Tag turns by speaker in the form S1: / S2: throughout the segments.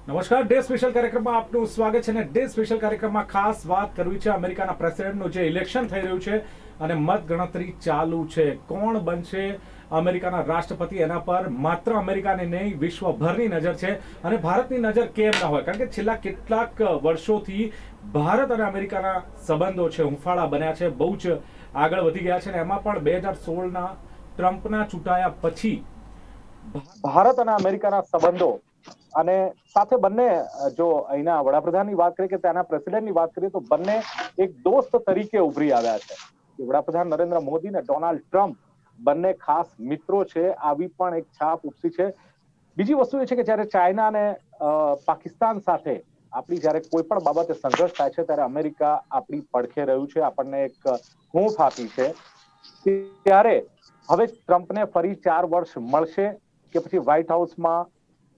S1: નમસ્કાર, day special કાર્યક્રમમાં આપનું સ્વાગત છે. અને ડે સ્પેશિયલ કાર્યક્રમમાં ખાસ વાત કરવી છે અમેરિકાના પ્રેસિડેન્ટનું જે ઇલેક્શન થઈ રહ્યું છે અને મત ગણતરી ચાલુ છે. કોણ બનશે અમેરિકાના રાષ્ટ્રપતિ, એના પર માત્ર અમેરિકાની નહીં વિશ્વભરની નજર છે. અને ભારતની નજર કેમ ના હોય, કારણ કે છેલ્લા કેટલાક વર્ષોથી ભારત અને અમેરિકાના સંબંધો છે હુંફાળા બન્યા છે, બહુ જ આગળ વધી ગયા છે. અને એમાં પણ 2016ના ટ્રમ્પના ચૂંટાયા પછી ભારત અને અમેરિકાના સંબંધો અને સાથે બંને, જો અહીંના વડાપ્રધાનની વાત કરીએ કે ત્યાંના પ્રેસિડેન્ટની વાત કરીએ, તો બંને એક દોસ્ત તરીકે ઉભરી આવ્યા છે. વડાપ્રધાન નરેન્દ્ર મોદી અને ડોનાલ્ડ ટ્રમ્પ બંને ખાસ મિત્રો છે, આવી પણ એક છાપ ઉપસી છે. બીજી વસ્તુ એ છે કે જ્યારે ચાઇના અને પાકિસ્તાન સાથે આપણી જ્યારે કોઈ પણ બાબતે સંઘર્ષ થાય છે ત્યારે અમેરિકા આપણી પડખે રહ્યું છે, આપણને એક હૂંફ આપી છે. ત્યારે હવે ટ્રમ્પને ફરી 4 વર્ષ મળશે કે પછી વ્હાઇટ હાઉસમાં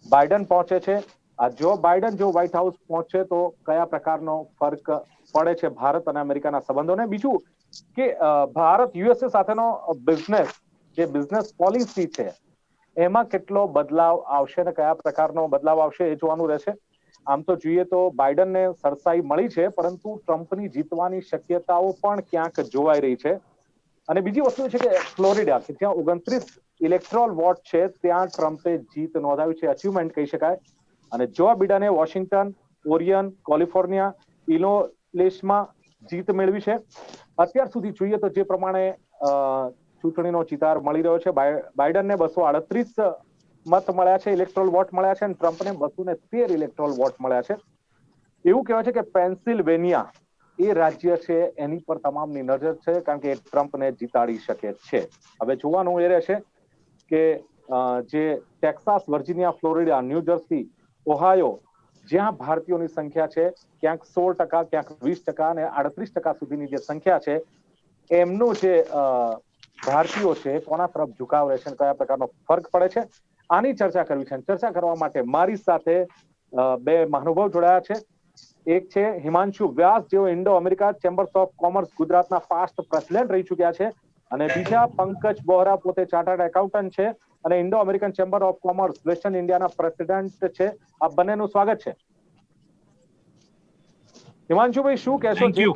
S1: બાઇડન પહોંચે છે? જો બાઇડન જો વ્હાઇટ હાઉસ પહોંચે તો કયા પ્રકારનો ફરક પડે છે ભારત અને અમેરિકાના સંબંધોને? બીજું કે ભારત યુએસએ સાથેનો બિઝનેસ પોલિસી છે, એમાં કેટલો બદલાવ આવશે અને કયા પ્રકારનો બદલાવ આવશે એ જોવાનું રહેશે. આમ તો જોઈએ તો બાઇડનને સરસાઈ મળી છે, પરંતુ ટ્રમ્પની જીતવાની શક્યતાઓ પણ ક્યાંક જોવાઈ રહી છે. અને બીજી વસ્તુ છે કે ફ્લોરિડા, કે જ્યાં 29 ઇલેક્ટ્રોલ વોટ છે, ત્યાં ટ્રમ્પે જીત નોંધાવી છે, અચીવમેન્ટ કહી શકાય. અને જો બિડને વોશિંગ્ટન, ઓરિયન, કેલિફોર્નિયા, ઇલોલેસમાં જીત મેળવી છે. અત્યાર સુધી જોઈએ તો જે પ્રમાણે ચૂંટણીનો ચિતાર મળી રહ્યો છે, બાઇડનને 238 મત મળ્યા છે, ઇલેક્ટ્રોલ વોટ મળ્યા છે, અને ટ્રમ્પને 213 ઇલેક્ટ્રોલ વોટ મળ્યા છે. એવું કહેવાય છે કે પેન્સિલ્વેનિયા એ રાજ્ય છે એની પર તમામની નજર છે, કારણ કે ટ્રમ્પને જીતાડી શકે છે. હવે જોવાનું એ રહેશે કે જે Texas, Virginia, Florida, new jersey, Ohio, જ્યાં ભારતીયોની સંખ્યા છે, ક્યાંક 16%, ક્યાંક 20% અને 38% સુધીની જે સંખ્યા છે, એમનું જે ભારતીયો છે કોના તરફ ઝુકાવ રહેશે, કયા પ્રકારનો ફરક પડે છે, આની ચર્ચા કરવી છે. ચર્ચા કરવા માટે મારી સાથે બે મહાનુભાવ જોડાયા છે. એક છે હિમાંશુ વ્યાસ, જેઓ Indo America chambers of commerce ગુજરાતના પાસ્ટ પ્રેસિડેન્ટ રહી ચુક્યા છે. અને બીજા પંકજ બોહરા, પોતે ચાર્ટર્ડ એકાઉન્ટન્ટ છે અને Indo American chamber of commerce western ઇન્ડિયાના પ્રેસિડેન્ટ છે. આ બંનેનું સ્વાગત છે. હિમાંશુભાઈ, શું કહેશો?
S2: Thank you.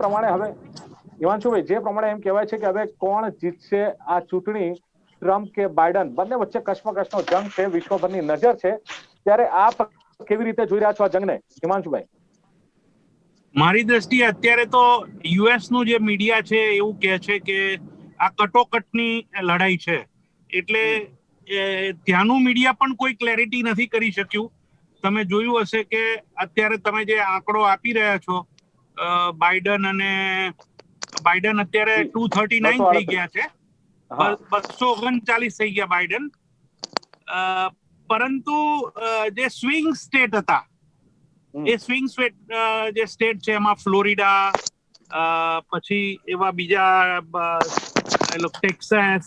S1: હિમાંશુભાઈ, જે પ્રમાણે એમ કહેવાય છે કે હવે કોણ જીતશે આ ચૂંટણી, ટ્રમ્પ કે બાઇડન? બંને વચ્ચે કશ્મકશનો જંગ છે, વિશ્વભરની નજર છે. ત્યારે આપ કેવી રીતે જોઈ રહ્યા છો આ જંગને, હિમાંશુભાઈ?
S2: મારી દ્રષ્ટિએ અત્યારે તો યુએસ નું જે મીડિયા છે એવું કહે છે કે આ કટોકટની લડાઈ છે. એટલે ત્યાંનું મીડિયા પણ કોઈ ક્લેરિટી નથી કરી શક્યું. તમે જોયું હશે કે અત્યારે તમે જે આંકડો આપી રહ્યા છો, બાઇડન અત્યારે 239 થઈ ગયા છે, 239 થઈ ગયા બાઇડન. પરંતુ જે સ્વિંગ સ્ટેટ હતા, એ સ્વિંગ જે સ્ટેટ છે એમાં ફ્લોરિડા, પછી એવા બીજા ટેક્સાસ,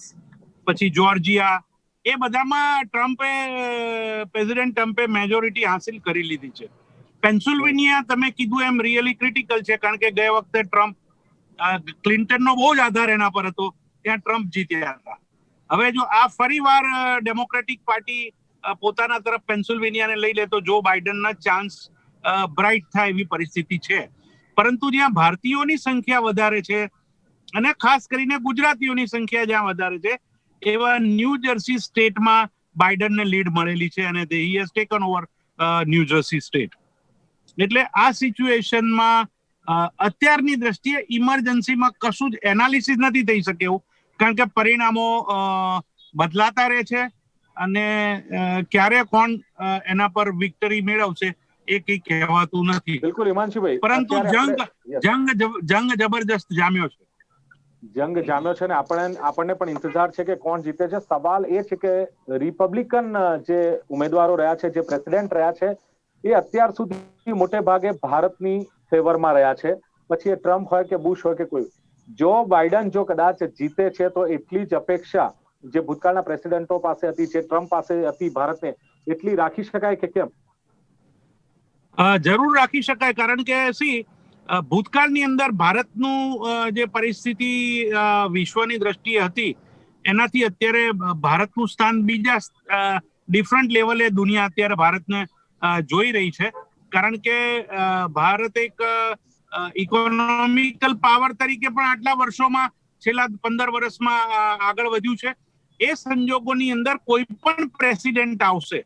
S2: પછી જોર્જિયા, એ બધામાં પ્રેસિડેન્ટ ટ્રમ્પે મેજોરિટી હાંસિલ કરી લીધી છે. પેન્સિલ્વેનિયા તમે કીધું એમ રિયલી ક્રિટિકલ છે, કારણ કે ગયા વખતે ક્લિન્ટનનો બહુ જ આધાર એના પર હતો, ત્યાં ટ્રમ્પ જીત્યા હતા. હવે જો આ ફરીવાર ડેમોક્રેટિક પાર્ટી પોતાના તરફ પેન્સિલ્વેનિયાને લઈ લે તો જો બાઇડનના ચાન્સ બ્રાઇટ થાય એવી પરિસ્થિતિ છે. પરંતુ જ્યાં ભારતીયોની સંખ્યા વધારે છે અને ખાસ કરીને ગુજરાતીઓની સંખ્યા જ્યાં વધારે છે, એવા ન્યૂ જર્સી સ્ટેટમાં બાઇડનને લીડ મળેલી છે અને he has taken over new jersey state. એટલે આ સિચ્યુએશનમાં અત્યારની દ્રષ્ટિએ ઇમરજન્સીમાં કશું જ એનાલિસિસ નથી થઈ શકે એવું, કારણ કે પરિણામો બદલાતા રહે છે અને ક્યારે કોણ એના પર વિક્ટરી મેળવશે એ કઈ કહેવાતું નથી.
S1: બિલકુલ હિમાંશુભાઈ,
S2: પરંતુ
S1: અત્યારે આપણે
S2: જંગ જબરજસ્ત જામ્યો છે.
S1: જંગ જામ્યો છે ને આપણને પણ ઇંતજાર છે કે કોણ જીતે છે. સવાલ એ છે કે રિપબ્લિકન જે ઉમેદવારો રહ્યા છે, જે પ્રેસિડેન્ટ રહ્યા છે, એ અત્યાર સુધી મોટે ભાગે ભારતની ફેવરમાં રહ્યા છે. પછી એ ટ્રમ્પ હોય કે બુશ હોય કે કોઈ, જો બાઇડન જો કદાચ જીતે છે તો એટલી જ અપેક્ષા જે ભૂતકાળના પ્રેસિડેન્ટો પાસે હતી, જે ટ્રમ્પ પાસે હતી ભારતને, એટલી રાખી શકાય કે કેમ?
S2: જરૂર રાખી શકાય, કારણ કે ભૂતકાળની અંદર ભારતનું જે પરિસ્થિતિ વિશ્વની દ્રષ્ટિએ હતી, એનાથી અત્યારે ભારતનું સ્થાન બીજા ડિફરન્ટ લેવલે દુનિયા અત્યારે ભારતને જોઈ રહી છે, કારણ કે ભારત એક ઇકોનોમિકલ પાવર તરીકે પણ આટલા વર્ષોમાં છેલ્લા 15 વર્ષમાં આગળ વધ્યું છે. એ સંજોગોની અંદર કોઈ પણ પ્રેસિડેન્ટ આવશે,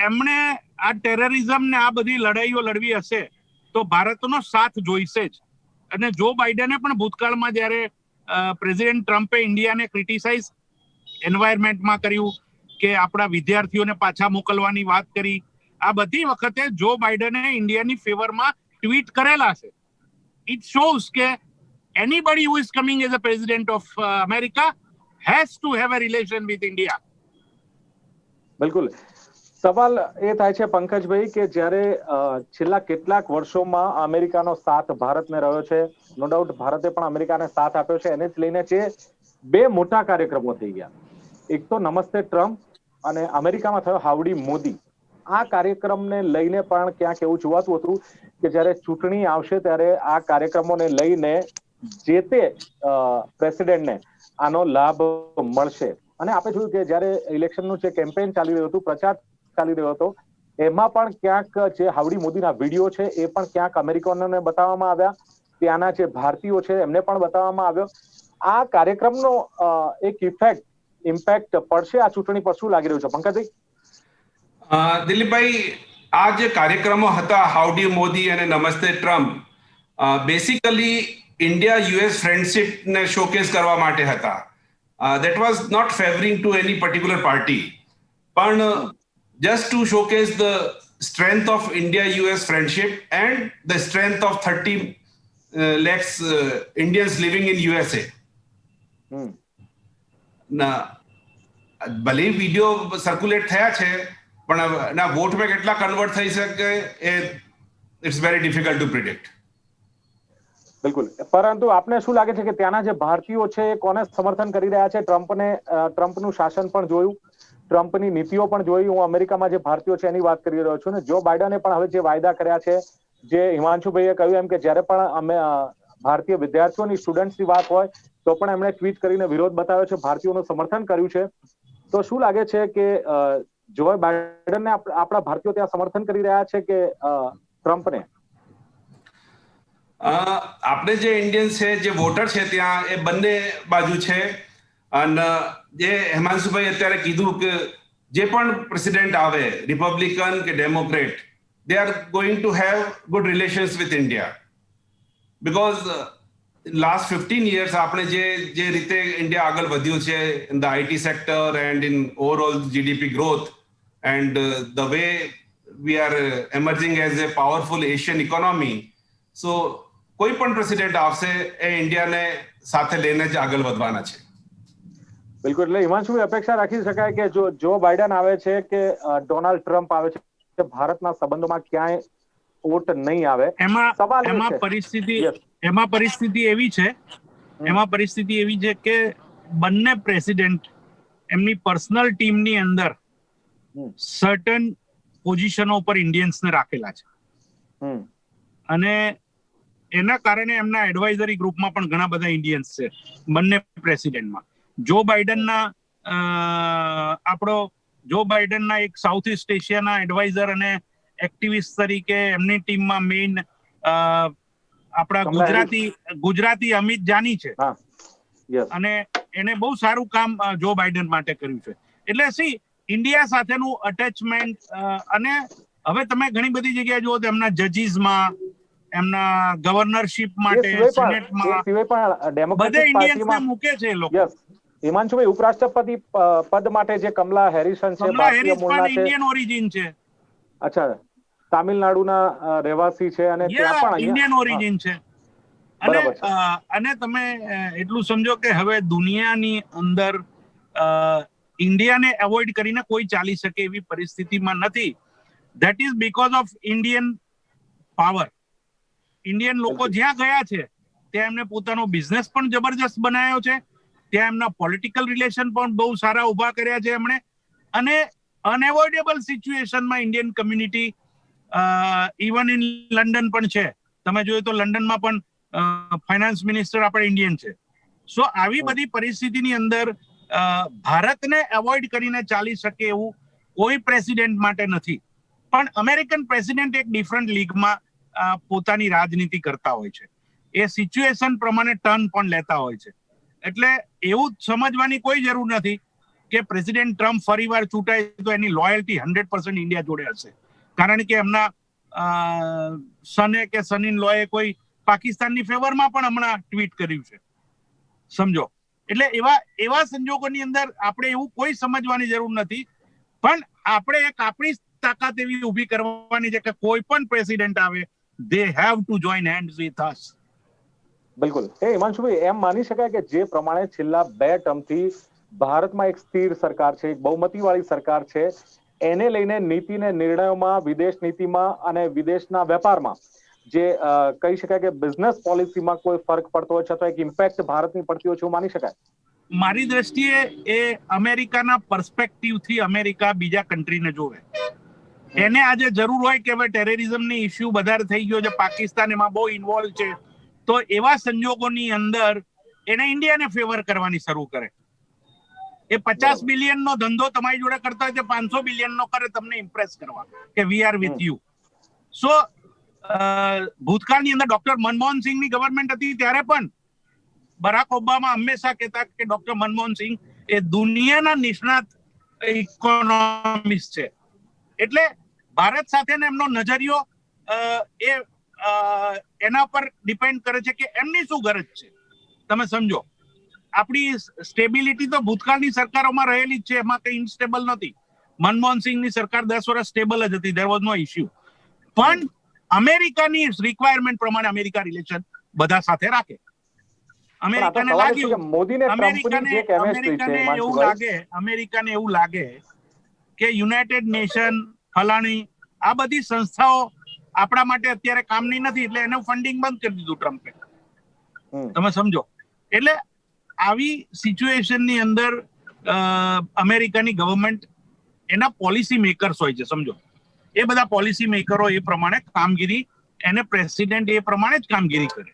S2: એમણે આ ટેરરિઝમ ને આ બધી લડાઈઓ લડવી હશે તો ભારતનો સાથ જોઈશે જ. અને જો બાઇડને પણ ભૂતકાળમાં જ્યારે પ્રેસિડેન્ટ ટ્રમ્પે ઇન્ડિયાને ક્રિટિસાઇઝ એન્વાયરમેન્ટમાં કર્યું કે આપણા વિદ્યાર્થીઓને પાછા મોકલવાની વાત કરી, આ બધી વખતે જો બાઇડને ઇન્ડિયાની ફેવરમાં ટ્વીટ કરેલા છે. ઇટ શોઝ કે anybody who is coming as a president of America has to have a relation with India.
S3: બિલકુલ. સવાલ એ થાય છે પંકજભાઈ કે જ્યારે છેલ્લા કેટલાક વર્ષોમાં અમેરિકાનો સાથ ભારતને રહ્યો છે, નો ડાઉટ ભારતે પણ અમેરિકાને સાથ આપ્યો છે, એને જ લઈને જે બે મોટા કાર્યક્રમો થઈ ગયા. એક તો નમસ્તે ટ્રમ્પ અને અમેરિકામાં થયો હાઉડી મોદી. આ કાર્યક્રમને લઈને પણ ક્યાંક એવું જોવાતું હતું કે જ્યારે ચૂંટણી આવશે ત્યારે આ કાર્યક્રમોને લઈને જે તે પ્રેસિડેન્ટને આનો લાભ મળશે. અને આપણે જોયું કે જ્યારે ઇલેક્શનનું જે કેમ્પેન ચાલી રહ્યું હતું, પ્રચાર ચાલી રહ્યો હતો, એમાં પણ ક્યાંક જે હાઉડી મોદીના વિડીયો છે એ પણ ક્યાંક અમેરિકનોને બતાવવામાં આવ્યા, ત્યાંના જે ભારતીયો છે એમને પણ બતાવવામાં આવ્યો. આ કાર્યક્રમનો એક ઇમ્પેક્ટ પડશે આ ચૂંટણી પર, શું લાગી રહ્યું છે પંકજભાઈ?
S4: દિલીપભાઈ, આ જે કાર્યક્રમો હતા હાઉડી મોદી અને Namaste Trump, basically India US ફ્રેન્ડશિપને શોકેસ કરવા માટે હતા. That was not favoring to any particular party, પણ just to showcase the strength of India-US friendship and the strength of 30 lakhs Indians living in USA. ભલે video circulate થયા છે, પણ ના વોટમાં કેટલા કન્વર્ટ થઈ શકે એ it's very difficult to predict.
S3: બિલકુલ. પરંતુ આપને શું લાગે છે કે ત્યાંના જે ભારતીયો છે એ કોને સમર્થન કરી રહ્યા છે? ટ્રમ્પનું શાસન પણ જોયું, ટ્રમ્પની નીતિઓ પણ જોઈ. હું અમેરિકામાં જે ભારતીયો છે એની વાત કરી રહ્યો છું. ને જો બાઇડને પણ હવે જે વાયદા કર્યા છે, જે હિમાંશુભાઈએ કહ્યું એમ કે જ્યારે પણ અમે ભારતીય વિદ્યાર્થીઓની સ્ટુડન્ટ્સની વાત હોય તો પણ એમણે ટ્વીટ કરીને વિરોધ બતાવ્યો છે, ભારતીયોનું સમર્થન કર્યું છે. તો શું લાગે છે કે જો બાઇડનને આપણા ભારતીયો ત્યાં સમર્થન કરી રહ્યા છે કે ટ્રમ્પને?
S4: આપણે જે ઇન્ડિયન્સ છે, જે વોટર છે ત્યાં, એ બંને બાજુ છે. અને જે હિમાંશુભાઈ અત્યારે કીધું કે જે પણ પ્રેસિડેન્ટ આવે, રિપબ્લિકન કે Democrat, they are going to have good relations with India. Because last 15 years આપણે જે રીતે ઇન્ડિયા આગળ વધ્યું છે in the IT sector and in overall GDP growth and the way we are emerging as a powerful Asian economy. So કોઈ પણ president આવશે એ ઇન્ડિયાને સાથે લઈને જ આગળ વધવાના છે.
S3: બિલકુલ. એટલે હિમાંશુભાઈ, અપેક્ષા રાખી શકાય કે જો બાઇડન આવે છે કે ડોનાલ્ડ ટ્રમ્પ આવે છે, ભારતના સંબંધોમાં ક્યાંય ઓટ નહીં આવે.
S2: એમાં પરિસ્થિતિ એવી છે કે બંને પ્રેસિડેન્ટ એમની પર્સનલ ટીમની અંદર સર્ટન પોઝિશનો પર ઇન્ડિયન્સને રાખેલા છે, અને એના કારણે એમના એડવાઇઝરી ગ્રુપમાં પણ ઘણા બધા ઇન્ડિયન્સ છે બંને પ્રેસિડેન્ટમાં. જો બાઇડનના એક સાઉથ ઇસ્ટ એશિયાના એડવાઇઝર અને એક્ટિવિસ્ટ તરીકે એમની ટીમમાં મેઇન આપણા ગુજરાતી અમિત જાની છે, અને એને બહુ સારું કામ જો બાઇડન માટે કર્યું છે. એટલે ઇન્ડિયા સાથેનું અટેચમેન્ટ, અને હવે તમે ઘણી બધી જગ્યાએ જુઓ તો એમના જજીસમાં, એમના ગવર્નરશિપ માટે, સિનેટમાં બધે ઇન્ડિયન્સને મૂકે છે એ લોકો.
S3: હિમાંશુભાઈ, ઉપરાષ્ટ્રપતિ પદ માટે જે કમલા હેરિસન છે,
S2: ઇન્ડિયન ઓરિજિન છે.
S3: અચ્છા, તામિલનાડુના રહેવાસી છે અને ત્યાં પણ
S2: ઇન્ડિયન ઓરિજિન છે. અને તમે એટલું સમજો કે હવે દુનિયાની અંદર ઇન્ડિયાને એવોઇડ કરીને કોઈ ચાલી શકે એવી પરિસ્થિતિમાં નથી. That is because of Indian power. Indian લોકો જ્યાં ગયા છે ત્યાં એમને પોતાનો બિઝનેસ પણ જબરજસ્ત બનાવ્યો છે, ત્યાં એમના પોલિટિકલ રિલેશન પણ બહુ સારા ઉભા કર્યા છે એમણે, અને અનએવોઇડેબલ સિચ્યુએશનમાં Indian community even in London પણ છે. તમે જોયું તો લંડનમાં પણ ફાઇનાન્સ મિનિસ્ટર આપણે ઇન્ડિયન છે. સો આવી બધી પરિસ્થિતિની અંદર ભારતને એવોઇડ કરીને ચાલી શકે એવું કોઈ પ્રેસિડેન્ટ માટે નથી. પણ અમેરિકન પ્રેસિડેન્ટ એક ડિફરન્ટ લીગમાં પોતાની રાજનીતિ કરતા હોય છે. એ સિચ્યુએશન પ્રમાણે ટર્ન પણ લેતા હોય છે. એટલે એવું સમજવાની કોઈ જરૂર નથી કે પ્રેસિડેન્ટ ટ્રમ્પ ફરીવાર ચૂંટાય તો એની લોયલ્ટી 100% ઇન્ડિયા જોડે હશે. કારણ કે એમના સને કે સન ઇન લોએ કોઈ પાકિસ્તાનની ફેવરમાં પણ હમણાં ટ્વીટ કર્યું છે. સમજો. એટલે એવા સંજોગોની અંદર આપણે એવું કોઈ સમજવાની જરૂર નથી. પણ આપણે એક આપણી તાકાત એવી ઊભી કરવાની છે કે કોઈ પણ પ્રેસિડેન્ટ આવે, they have to join hands with us.
S3: બિલકુલ. હિમાંશુભાઈ, એમ માની શકાય કે જે પ્રમાણે છેલ્લા 2 ટર્મથી ભારતમાં એક સ્થિર સરકાર છે, એક બહુમતીવાળી સરકાર છે, એને લઈને નીતિ ને નિર્ણયોમાં, વિદેશ નીતિમાં અને વિદેશના વેપારમાં જે કહી શકાય કે બિઝનેસ પોલિસીમાં કોઈ ફરક પડતો હોય છે અથવા એક ઇમ્પેક્ટ ભારતની પડતી હોય છે એવું માની શકાય?
S2: મારી દ્રષ્ટિએ એ અમેરિકાના પર્સપેક્ટિવથી અમેરિકા બીજા કન્ટ્રીને જોવે. એને આજે જરૂર હોય કે હવે ટેરરિઝમની ઇસ્યુ વધારે થઈ ગયો છે, પાકિસ્તાન એમાં બહુ ઇન્વોલ્વ છે, તો એવા સંજોગોની અંદર એને ઇન્ડિયાને ફેવર કરવાની શરૂ કરે. એ 50 બિલિયનનો ધંધો તમારી જોડે કરતા હોય 500 બિલિયનનો કરે તમને ઇમ્પ્રેસ કરવા કે વી આર વિથ યુ. સો ભૂતકાળની અંદર ડોક્ટર મનમોહન સિંહની ગવર્મેન્ટ હતી ત્યારે પણ બરાક ઓબામા હંમેશા કહેતા કે ડોક્ટર મનમોહન સિંહ એ દુનિયાના નિષ્ણાત ઇકોનોમિસ્ટ છે. એટલે ભારત સાથેનો એમનો નજરિયો એના પર ડિપેન્ડ કરે છે કે એમની શું ગરજ છે. તમે સમજો, આપણી સ્ટેબિલિટી તો ભૂતકાળની સરકારોમાં રહેલી જ છે, એમાં કઈ ઇનસ્ટેબલ નથી. મનમોહન સિંહની સરકાર 10 વર્ષ સ્ટેબલ જ હતી, ધેર વોઝ નો ઇશ્યુ. પણ અમેરિકાની રિક્વાયરમેન્ટ પ્રમાણે અમેરિકા રિલેશન બધા સાથે રાખે. અમેરિકાને એવું લાગે કે યુનાઇટેડ નેશન ફલાણી આ બધી સંસ્થાઓ આપણા માટે અત્યારે કામની નથી, એટલે એનું ફંડિંગ બંધ કરી દીધું ટ્રમ્પે. તમે સમજો. એટલે આવી સિચ્યુએશનની અંદર અમેરિકાની ગવર્મેન્ટ એના પોલિસી મેકર્સ હોય છે. સમજો, એ બધા પોલિસી મેકરો એ પ્રમાણે કામગીરી, એને પ્રેસિડેન્ટ એ પ્રમાણે જ કામગીરી કરે.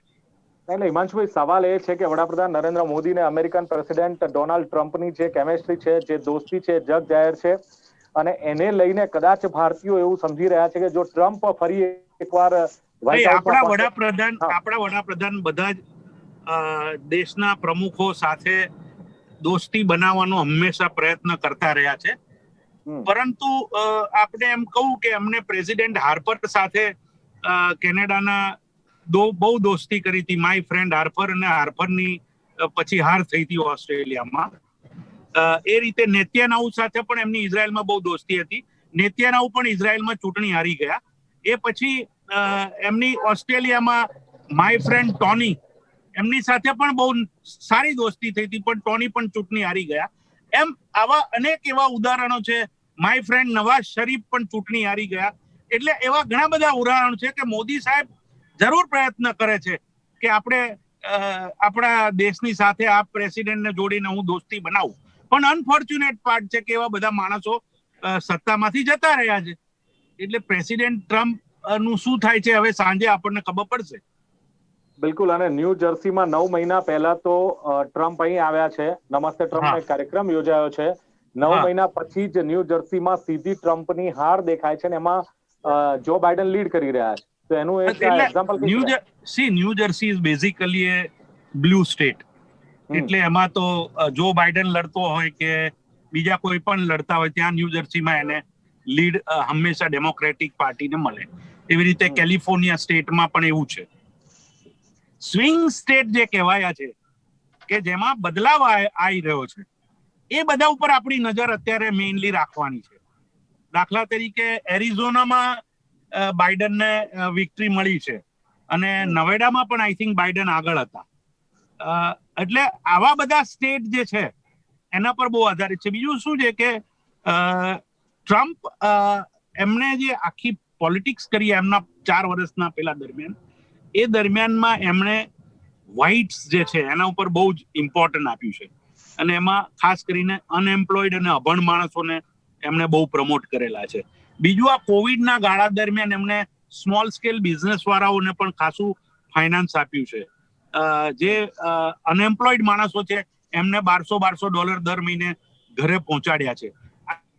S3: એટલે હિમાંશુભાઈ, સવાલ એ છે કે વડાપ્રધાન નરેન્દ્ર મોદી ને અમેરિકન પ્રેસિડેન્ટ ડોનાલ્ડ ટ્રમ્પની જે કેમેસ્ટ્રી છે, જે દોસ્તી છે, જગ જાહેર છે. અને એને લઈને કદાચ ભારતીયો એવું સમજી રહ્યા છે કે જો ટ્રમ્પ ફરી એકવાર
S2: આપણા વડાપ્રધાન બધા જ દેશના પ્રમુખો સાથે દોસ્તી બનાવવાનો હંમેશા પ્રયત્ન કરતા રહ્યા છે. પરંતુ આપણે એમ કહું કે અમને પ્રેસિડેન્ટ હાર્પર સાથે કેનેડાના બહુ દોસ્તી કરી હતી. માય ફ્રેન્ડ હાર્પર, અને હાર્પરની પછી હાર થઈ હતી ઓસ્ટ્રેલિયામાં. એ રીતે નેત્યાનાહુ સાથે પણ એમની ઇઝરાયલમાં બહુ દોસ્તી હતી. નેત્યાનાહુ પણ ઇઝરાયલમાં ચૂંટણી હારી ગયા. એ પછી એમની ઓસ્ટ્રેલિયામાં માય ફ્રેન્ડ ટોની, એમની સાથે પણ બહુ સારી દોસ્તી થઈ હતી, પણ ટોની પણ ચૂંટણી હારી ગયા. એમ આવા અનેક એવા ઉદાહરણો છે. માય ફ્રેન્ડ નવાઝ શરીફ પણ ચૂંટણી હારી ગયા. એટલે એવા ઘણા બધા ઉદાહરણો છે કે મોદી સાહેબ જરૂર પ્રયત્ન કરે છે કે આપણે આપણા દેશની સાથે આ પ્રેસિડેન્ટને જોડીને હું દોસ્તી બનાવું. પણ અનફોર્ચ્યુનેટ પાર્ટ છે કે એવા બધા માણસો સત્તામાંથી જતા રહ્યા છે. એટલે પ્રેસિડેન્ટ ટ્રમ્પ નું શું થાય છે હવે સાંજે આપણને ખબર પડશે.
S3: બિલકુલ. અને ન્યૂ જર્સીમાં 9 મહિના પહેલા તો ટ્રમ્પ અહીં આવ્યા છે. નમસ્તે ટ્રમ્પનો એક કાર્યક્રમ યોજાયો છે. 9 મહિના પછી જ ન્યૂ જર્સીમાં સીધી ટ્રમ્પની હાર દેખાય છે, ને એમાં જો બાઇડન લીડ કરી રહ્યા છે. તો એનું એક example
S2: new jersey is basically A blue state. એટલે એમાં તો જો બાઇડન લડતો હોય કે બીજા કોઈ પણ લડતા હોય, ત્યાં ન્યૂ જર્સીમાં એને લીડ હંમેશા ડેમોક્રેટિક પાર્ટીને મળે. એવી રીતે કેલિફોર્નિયા સ્ટેટમાં પણ એવું છે. સ્વિંગ સ્ટેટ જે કહેવાયા છે કે જેમાં બદલાવ આવી રહ્યો છે, એ બધા ઉપર આપણી નજર અત્યારે મેઇનલી રાખવાની છે. દાખલા તરીકે એરિઝોનામાં બાઇડનને વિક્ટરી મળી છે, અને નવેડામાં પણ આઈ થિંક બાઇડન આગળ હતા. એટલે આવા બધા સ્ટેટ જે છે એના પર બહુ આધારિત છે. બીજું શું છે કે ટ્રમ્પ એમને જે આખી પોલિટિક્સ કરી એમના 4 વર્ષના પેલા દરમિયાન, એ દરમિયાનમાં એમણે વ્હાઇટ્સ જે છે એના ઉપર બહુ જ ઇમ્પોર્ટન્ટ આપ્યું છે. અને એમાં ખાસ કરીને અનએમ્પ્લોયડ અને અભણ માણસોને એમણે બહુ પ્રમોટ કરેલા છે. બીજું, આ કોવિડના ગાળા દરમિયાન એમણે સ્મોલ સ્કેલ બિઝનેસ વાળાઓને પણ ખાસું ફાઇનાન્સ આપ્યું છે. જે અનએમ્પ્લોયડ માણસો છે એમને $1200 દર મહિને ઘરે પહોંચાડ્યા છે.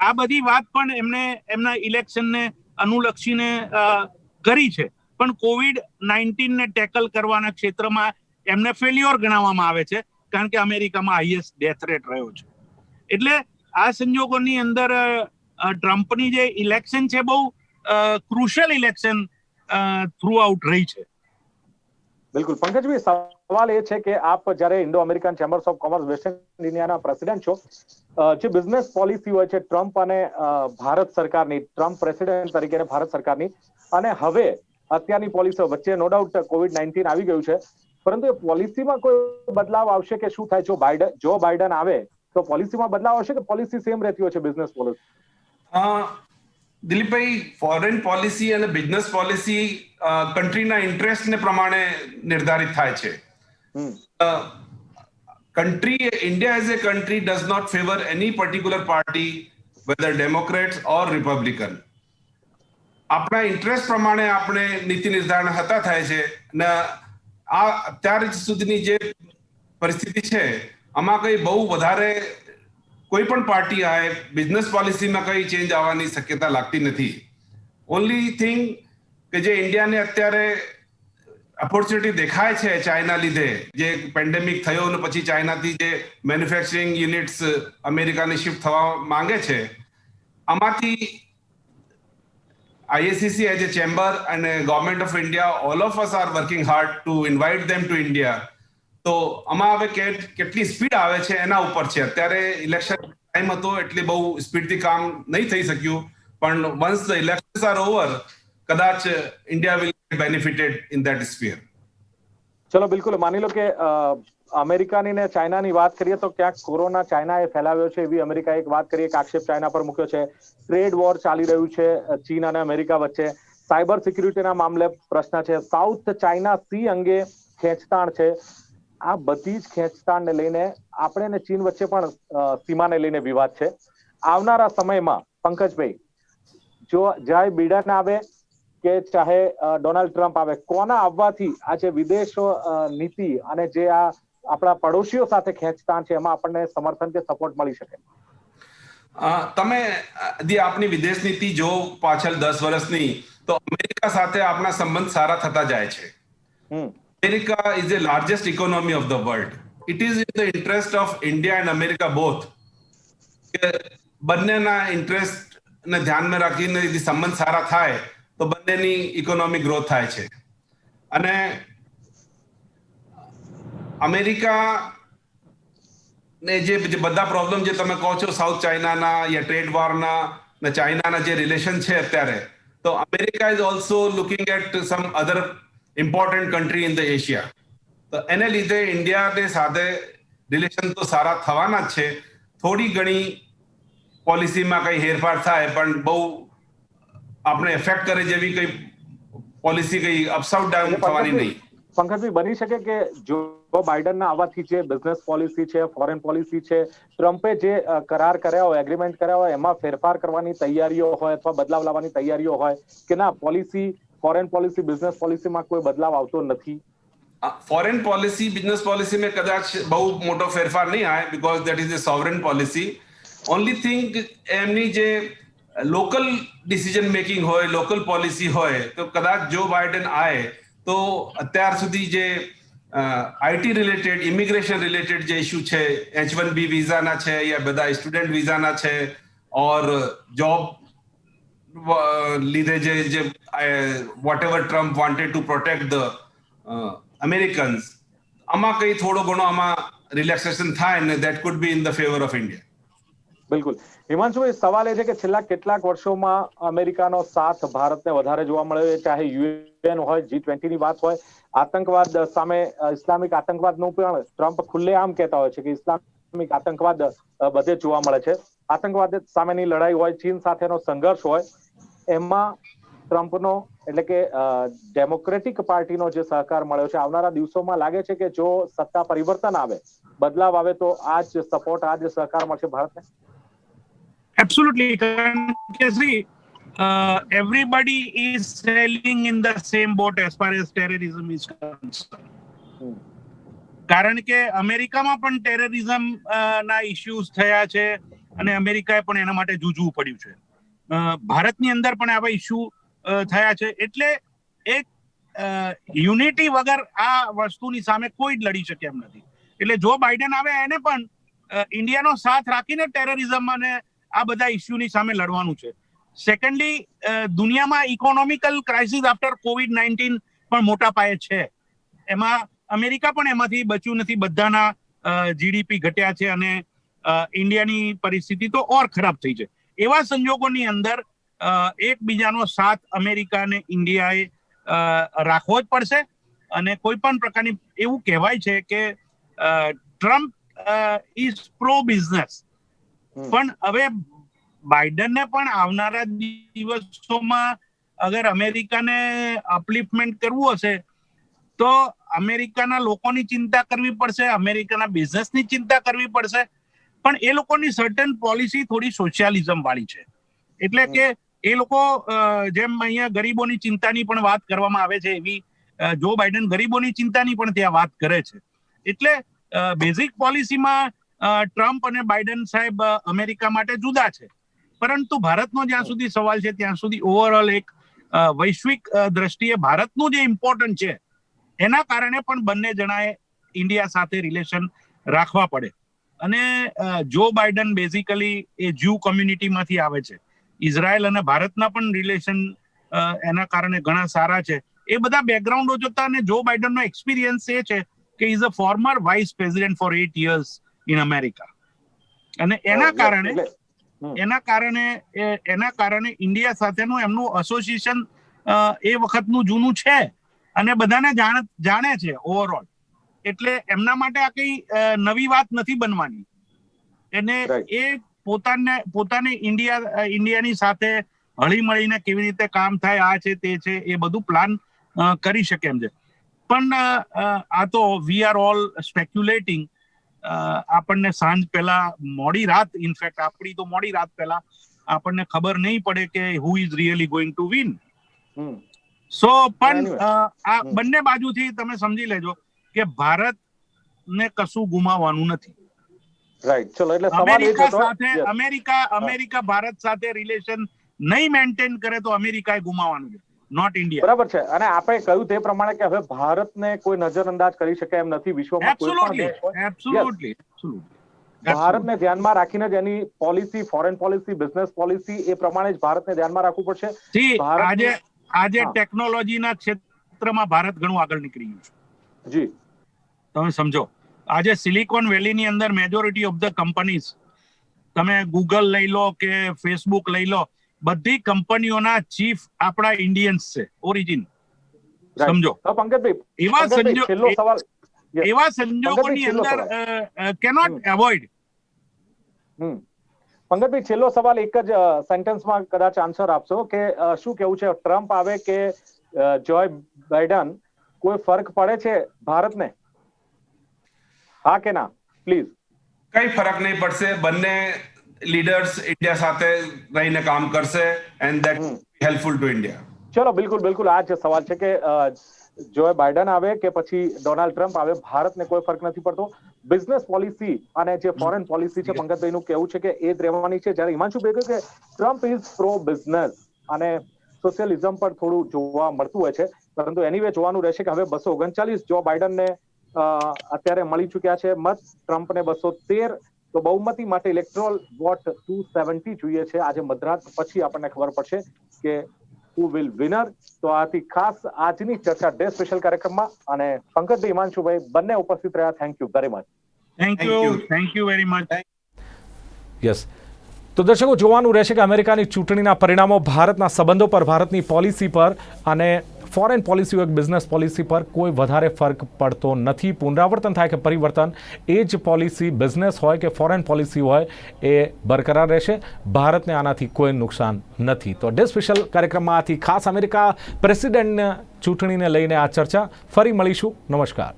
S2: આ બધી વાત પણ એમને એમના ઇલેક્શનને અનુલક્ષીને કરી છે, પણ COVID-19 ને ટેકલ કરવાના ક્ષેત્રમાં એમને ફેલ્યોર ગણાવવામાં આવે છે, કારણ કે અમેરિકામાં હાઈએસ્ટ ડેથ રેટ રહ્યો છે. એટલે આ સંજોગોની અંદર ટ્રમ્પની જે ઇલેક્શન છે બહુ ક્રુશિયલ ઇલેક્શન થ્રુ આઉટ રહી છે.
S3: બિલકુલ પંકજભાઈ, સવાલ એ છે કે આપ જ્યારે Indo American chambers of commerce western ઇન્ડિયાના પ્રેસિડેન્ટ છો, જે બિઝનેસ પોલિસી હોય છે ટ્રમ્પ અને ભારત સરકારની, ટ્રમ્પ પ્રેસિડેન્ટ તરીકે ભારત સરકારની, અને હવે અત્યારની પોલિસીઓ વચ્ચે નો ડાઉટ COVID-19 આવી ગયું છે, પરંતુ એ પોલિસીમાં કોઈ બદલાવ આવશે કે શું થાય? જો બાઇડન આવે તો પોલિસીમાં બદલાવ આવશે કે પોલિસી સેમ રહેતી હોય છે બિઝનેસ પોલિસી?
S4: દિલીપભાઈ, ફોરેન પોલિસી અને બિઝનેસ પોલિસી કન્ટ્રીના ઇન્ટરેસ્ટને પ્રમાણે નિર્ધારિત થાય છે. India as a country does not favor any particular party, whether Democrats or Republican. આપણા ઇન્ટરેસ્ટ પ્રમાણે આપણે નીતિ નિર્ધારણ થતા થાય છે, અને આ અત્યાર સુધીની જે પરિસ્થિતિ છે આમાં કઈ બહુ વધારે કોઈ પણ પાર્ટી આવે બિઝનેસ પોલિસીમાં કઈ ચેન્જ આવવાની શક્યતા લાગતી નથી. ઓનલી થિંગ કે જે ઇન્ડિયાને અત્યારે ઓપોર્ચ્યુનિટી દેખાય છે ચાઇના લીધે, જે પેન્ડેમિક થયો અને પછી ચાઇનાથી જે મેન્યુફેક્ચરિંગ યુનિટ્સ અમેરિકાની શિફ્ટ થવા માંગે છે, આમાંથી IACC as a chamber and government of India, all of us are working hard to invite them to India. તો આમાં હવે કેટલી સ્પીડ આવે છે એના ઉપર છે. અત્યારે ઇલેક્શન ટાઈમ હતો એટલે બહુ સ્પીડથી કામ નહીં થઈ શક્યું, પણ once the elections are over, કદાચ India will be benefited in that sphere.
S3: ચલો બિલકુલ માની લો કે અમેરિકાની ને ચાઇનાની વાત કરીએ તો ક્યાંક કોરોના ચાઇનાએ ફેલાવ્યો છે એવી અમેરિકાએ એક વાત કરીએ કે આક્ષેપ ચાઇના પર મૂક્યો છે. ટ્રેડ વોર ચાલી રહ્યું છે ચીન અને અમેરિકા વચ્ચે. સાયબર સિક્યુરિટીના મામલે પ્રશ્ન છે. સાઉથ ચાઇના સી અંગે ખેંચતાણ છે. આ બધી જ ખેંચતાણને લઈને આપણે ને ચીન વચ્ચે પણ સીમાને લઈને વિવાદ છે. આવનારા સમયમાં પંકજભાઈ, જો જાય બિડન આવે કે ચાહે ડોનાલ્ડ ટ્રમ્પ આવે, કોના આવવાથી આ જે વિદેશ નીતિ અને જે આ આપણા પડોશીઓ સાથે ખેંચતાણ છે એમાં આપણને સમર્થન કે સપોર્ટ મળી શકે?
S4: તમે આપણી વિદેશ નીતિ જો પાછળ 10 વર્ષની, તો અમેરિકા સાથે આપણા સંબંધ સારા થતા જાય છે. America is the largest economy of the world. It is in the interest of India and America both કે બંનેના ઇન્ટરેસ્ટ ને ધ્યાનમાં રાખીને સંબંધ સારા થાય તો બંનેની ઇકોનોમિક ગ્રોથ થાય છે. અને અમેરિકા ને જે બધા પ્રોબ્લેમ જે તમે કહો છો સાઉથ ચાઇનાના યા ટ્રેડ વોરના ને ચાઇનાના જે રિલેશન છે અત્યારે, તો America is also looking at some other important country in the Asia. તો એને લીધે ઇન્ડિયાને સાથે રિલેશન તો સારા થવાના જ છે. થોડી ઘણી પોલિસીમાં કઈ હેરફાર થાય, પણ બહુ આપણે એફેક્ટ કરે જેવી કઈ પોલિસી કઈ અપસાઉટ ડાઉન થવાની નહીં.
S3: પંકજભાઈ, બની શકે કે જો બાઇડનના આવવાથી જે બિઝનેસ પોલિસી છે, ફોરેન પોલિસી છે, ટ્રમ્પે જે કરાર કર્યા હોય, એગ્રીમેન્ટ કર્યા હોય, એમાં ફેરફાર કરવાની તૈયારીઓ હોય અથવા બદલાવ લાવવાની તૈયારીઓ હોય કે ના, પોલિસી, ફોરેન પોલિસી, બિઝનેસ પોલિસીમાં કોઈ બદલાવ આવતો નથી?
S4: ફોરેન પોલિસી, બિઝનેસ પોલિસી में કદાચ બહુ મોટો ફેરફાર નહીં આવે, because that is a sovereign policy. Only thing એમની જે લોકલ ડિસિઝન મેકિંગ હોય, લોકલ પોલિસી હોય, તો કદાચ જો બાઇડન આવે તો અત્યાર સુધી જે આઈટી રિલેટેડ, ઇમિગ્રેશન રિલેટેડ જે ઇસ્યુ છે, H1B વિઝાના છે યા બધા સ્ટુડન્ટ વિઝાના છે, ઓર જોબ લીધે જે whatever Trump wanted to protect the Americans, આમાં કઈ થોડો ઘણો આમાં રિલેક્સેશન થાય ને that could be in the favor of India.
S3: બિલકુલ. હિમાંશુભાઈ, સવાલ એ છે કે છેલ્લા કેટલાક વર્ષોમાં અમેરિકાનો સાથ ભારતને વધારે જોવા મળ્યો, ચાહે UN હોય, G20 ની વાત હોય, આતંકવાદ સામે, ઇસ્લામિક આતંકવાદનું પણ ટ્રમ્પ ખુલ્લેઆમ કહેતા હોય છે કે ઇસ્લામિક આતંકવાદ બધે જોવા મળે છે. આતંકવાદ સામેની લડાઈ હોય, ચીન સાથેનો સંઘર્ષ હોય, એમાં ટ્રમ્પનો એટલે કે ડેમોક્રેટિક પાર્ટીનો જે સહકાર મળ્યો છે, આવનારા દિવસોમાં લાગે છે કે જો સત્તા પરિવર્તન આવે, બદલાવ આવે, તો આ જ સપોર્ટ, આ જ સહકાર મળશે ભારતને?
S2: Absolutely. Everybody is sailing in the same boat as far as terrorism is concerned. કારણ કે અમેરિકામાં પણ ટેરરિઝમ ના ઇશ્યુઝ થયા છે, અને અમેરિકાએ પણ એના માટે જૂજવું પડ્યું છે. ભારતની અંદર પણ આવા ઇસ્યુ થયા છે. એટલે એક યુનિટી વગર આ વસ્તુની સામે કોઈ જ લડી શકે એમ નથી. એટલે જો બાઇડન આવે એને પણ ઇન્ડિયાનો સાથ રાખીને ટેરરિઝમ અને આ બધા ઇસ્યુની સામે લડવાનું છે. સેકન્ડલી, દુનિયામાં ઇકોનોમિકલ ક્રાઇસિસ આફ્ટર COVID-19 પણ મોટા પાયે છે. એમાં અમેરિકા પણ એમાંથી બચ્યું નથી. બધાના GDP ઘટ્યા છે અને ઇન્ડિયાની પરિસ્થિતિ તો ઓર ખરાબ થઈ છે. એવા સંજોગોની અંદર એકબીજાનો સાથ અમેરિકા અને ઇન્ડિયાએ રાખવો જ પડશે. અને કોઈ પણ પ્રકારની એવું કહેવાય છે કે ટ્રમ્પ ઇઝ પ્રો બિઝનેસ, પણ હવે બાઇડનને પણ આવનારા દિવસોમાં અગર અમેરિકાને અપલિફમેન્ટ કરવું હશે તો અમેરિકાના લોકોની ચિંતા કરવી પડશે, અમેરિકાના બિઝનેસની ચિંતા કરવી પડશે. પણ એ લોકોની સર્ટન પોલિસી થોડી સોશિયાલિઝમ વાળી છે. એટલે કે એ લોકો જેમ અહીંયા ગરીબોની ચિંતાની પણ વાત કરવામાં આવે છે, એવી જો બાઇડન ગરીબોની ચિંતાની પણ ત્યાં વાત કરે છે. એટલે બેઝિક પોલિસીમાં ટ્રમ્પ અને બાઇડન સાહેબ અમેરિકા માટે જુદા છે. પરંતુ ભારતનો જ્યાં સુધી સવાલ છે ત્યાં સુધી ઓવરઓલ એક વૈશ્વિક દ્રષ્ટિએ ભારતનું જે ઇમ્પોર્ટન્ટ છે એના કારણે પણ બંને જણાએ ઇન્ડિયા સાથે રિલેશન રાખવા પડે. અને જો બાઇડન બેઝિકલી એ જ્યુ કોમ્યુનિટીમાંથી આવે છે. ઇઝરાયલ અને ભારતના પણ રિલેશન એના કારણે ઘણા સારા છે. એ બધા બેકગ્રાઉન્ડો જોતા અને જો બાઇડનનો એક્સપિરિયન્સ એ છે કે is a former vice president for 8 years in America. અને એના કારણે ઇન્ડિયા સાથેનું એમનું એસોસિએશન એ વખતનું જૂનું છે અને બધાને જાણે છે ઓવરઓલ. એટલે એમના માટે આ કઈ નવી વાત નથી બનવાની. એને એ પોતાને ઇન્ડિયાની સાથે હળી મળીને કેવી રીતે કામ થાય, આ છે તે છે, એ બધું પ્લાન કરી શકે એમ છે. પણ આ તો વી આર ઓલ સ્પેક્યુલેટિંગ. આપણને સાંજ પહેલા મોડી રાત, ઇનફેક્ટ આપણી તો મોડી રાત પહેલા આપણને ખબર નહીં પડે કે who is really going to win. So પણ આ બંને બાજુથી તમે સમજી લેજો કે ભારતને કશું ગુમાવવાનું નથી.
S3: રાઈટ. ચલો, એટલે સવાલ એ
S2: છે અમેરિકા ભારત સાથે રિલેશન નહીં મેન્ટેન કરે તો અમેરિકાએ ગુમાવવાનું છે, નોટ ઇન્ડિયા.
S3: બરાબર છે. અને આપણે કહ્યું તે પ્રમાણે કે હવે ભારતને કોઈ નજરઅંદાજ કરી શકે એમ નથી વિશ્વમાં કોઈ પણ દેશ હોય.
S2: એબ્સોલ્યુટલી.
S3: ભારતને ધ્યાનમાં રાખીને જ એની policy, foreign policy, business policy એ પ્રમાણે જ ભારતને ધ્યાનમાં રાખવું પડશે.
S2: આજે ટેકનોલોજીના ક્ષેત્રમાં ભારત ઘણું આગળ નીકળી ગયું છે.
S3: જી,
S2: તમે સમજો, આજે સિલિકોન વેલીની અંદર મેજોરિટી ઓફ ધ કંપનીઝ, તમે ગૂગલ લઈ લો કે ફેસબુક લઈ લો, બધી કંપનીઓના ચીફ આપણા ઇન્ડિયન્સ છે, ઓરિજિન. સમજો, એવા સંજોગોની અંદર કેનોટ એવોઇડ.
S3: પંકજભાઈ, છેલ્લો સવાલ એક જ સેન્ટેન્સમાં કદાચ આન્સર આપશો કે શું કેવું છે, ટ્રમ્પ આવે કે જોય બાઇડન, કોઈ ફરક પડે છે ભારતને? હા કે ના, પ્લીઝ.
S4: કઈ ફરક નહીં પડશે. બંને લીડર્સ ઇન્ડિયા સાથે રહીને કામ કરશે and that helpful to India.
S3: ચલો, બિલકુલ આ જ સવાલ છે કે જો બાઇડન આવે કે પછી ડોનાલ્ડ ટ્રમ્પ આવે, ભારતને કોઈ ફરક નથી પડતો. બિઝનેસ પોલિસી અને જે ફોરેન પોલિસી છે, પંકજભાઈનું કહેવું છે કે એ જ રહેવાની છે. જ્યારે હિમાંશુભાઈ કહ્યું કે ટ્રમ્પ ઇઝ પ્રો બિઝનેસ અને સોશિયલિઝમ પર થોડું જોવા મળતું હોય છે. પરંતુ એનીવે જોવાનું રહેશે કે હવે 239 જો બાઇડનને અત્યારે મળી ચુક્યા છે મત, ટ્રમ્પને 213. તો બહુમતી માટે ઇલેક્ટ્રોલ વોટ 270 જોઈએ છે. આજે મધરાત પછી આપણને ખબર પડશે કે who will winner. તો આથી ખાસ આજની ચર્ચા ડે સ્પેશિયલ કાર્યક્રમમાં, અને પંકજભાઈ, હિમાંશુભાઈ બંને ઉપસ્થિત રહ્યા. Thank you very much.
S2: Thank you very much.
S1: Yes. તો દર્શકો, જોવાનું રહેશે કે અમેરિકાની ચૂંટણીના પરિણામો ભારતના સંબંધો પર, ભારતની પોલિસી પર અને ફોરેન પોલિસી હોય, બિઝનેસ પોલિસી પર કોઈ વધારે ફરક પડતો નથી. પુનરાવર્તન થાય કે પરિવર્તન, એ જ પોલિસી બિઝનેસ હોય કે ફોરેન પોલિસી હોય એ બરકરાર રહેશે. ભારતને આનાથી કોઈ નુકસાન નથી. તો ડે સ્પેશિયલ કાર્યક્રમમાં આથી ખાસ અમેરિકા પ્રેસિડેન્ટ ચૂંટણીને લઈને આ ચર્ચા. ફરી મળીશું. નમસ્કાર.